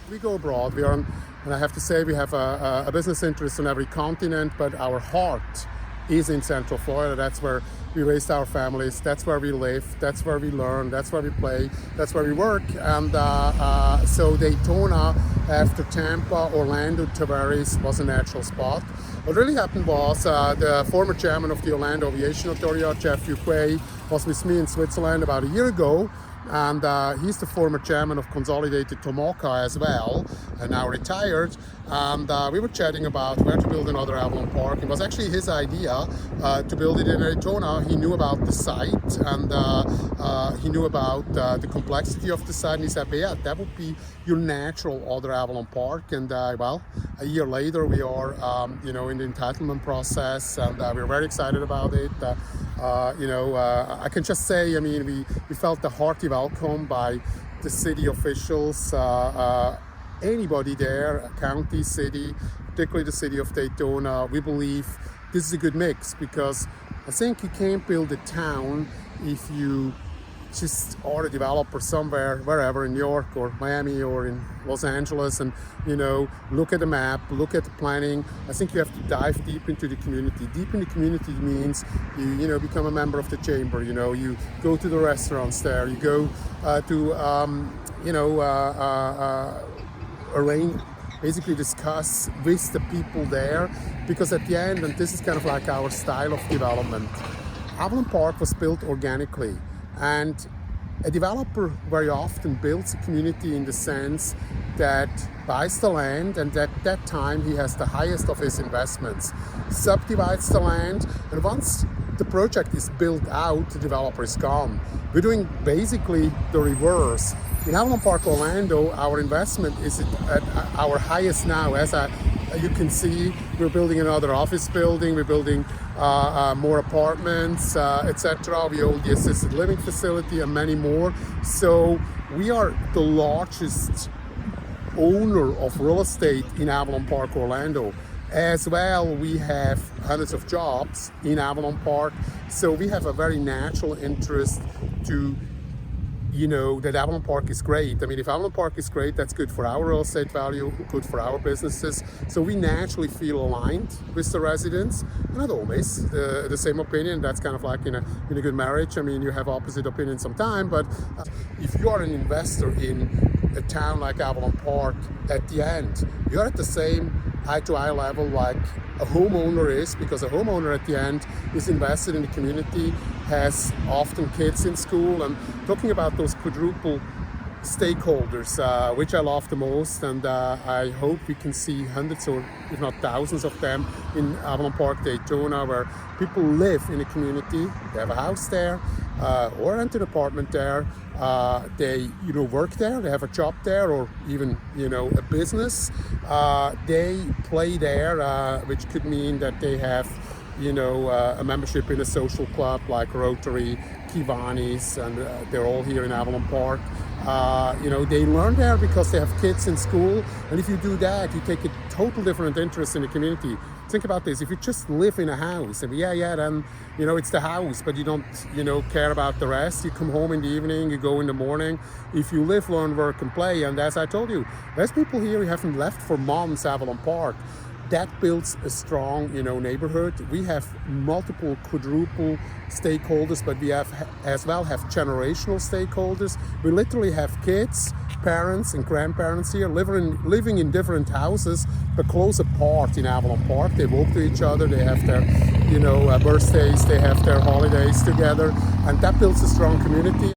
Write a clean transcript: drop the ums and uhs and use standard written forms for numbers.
we go abroad. And I have to say, we have a business interest on every continent, but our heart is in Central Florida. That's where we raised our families. That's where we live. That's where we learn. That's where we play. That's where we work. And so Daytona, after Tampa, Orlando, Tavares was a natural spot. What really happened was the former chairman of the Orlando Aviation Authority, Jeff Fuquay, was with me in Switzerland about a year ago. And he's the former chairman of Consolidated Tomoka as well, and now retired. And we were chatting about where to build another Avalon Park. It was actually his idea to build it in Daytona. He knew about the site, and he knew about the complexity of the site. And he said, yeah, that would be your natural other Avalon Park. And well, a year later, we are in the entitlement process, and we're very excited about it. I can just say, I mean, we felt the hearty welcome by the city officials, anybody there, county, city, particularly the city of Daytona. We believe this is a good mix, because I think you can't build a town if you just are a developer somewhere, wherever, in New York or Miami or in Los Angeles, and look at the map, look at the planning. I think you have to dive deep into the community. Deep in the community means you become a member of the chamber. You go to the restaurants there. You go arrange, basically discuss with the people there, because at the end, and this is kind of like our style of development, Avalon Park was built organically. And a developer very often builds a community in the sense that buys the land, and at that time he has the highest of his investments, subdivides the land, and once the project is built out, the developer is gone. We're doing basically the reverse. In Avalon Park Orlando, our investment is at our highest now. As you can see, we're building another office building, we're building more apartments, etc. We own the assisted living facility and many more. So we are the largest owner of real estate in Avalon Park Orlando. As well, we have hundreds of jobs in Avalon Park. So we have a very natural interest to that Avalon Park is great. I mean, if Avalon Park is great, that's good for our real estate value, good for our businesses. So we naturally feel aligned with the residents. Not always the same opinion. That's kind of like in a good marriage. I mean, you have opposite opinions sometimes, but if you are an investor in a town like Avalon Park, at the end, you're at the same eye-to-eye level like a homeowner is, because a homeowner at the end is invested in the community, has often kids in school, and talking about those quadruple stakeholders, which I love the most, and I hope we can see hundreds or if not thousands of them in Avalon Park, Daytona, where people live in a community, they have a house there, or rent an apartment there, they work there, they have a job there, or even a business, they play there, which could mean that they have a membership in a social club like Rotary, Kiwanis, and they're all here in Avalon Park. They learn there because they have kids in school, and if you do that, you take a total different interest in the community. Think about this: if you just live in a house, and then it's the house, but you don't care about the rest. You come home in the evening, you go in the morning. If you live, learn, work, and play, and as I told you, there's people here who haven't left for months Avalon Park. That builds a strong, neighborhood. We have multiple quadruple stakeholders, but we have generational stakeholders. We literally have kids, parents, and grandparents here living in different houses, but close apart in Avalon Park. They walk to each other. They have their, birthdays. They have their holidays together, and that builds a strong community.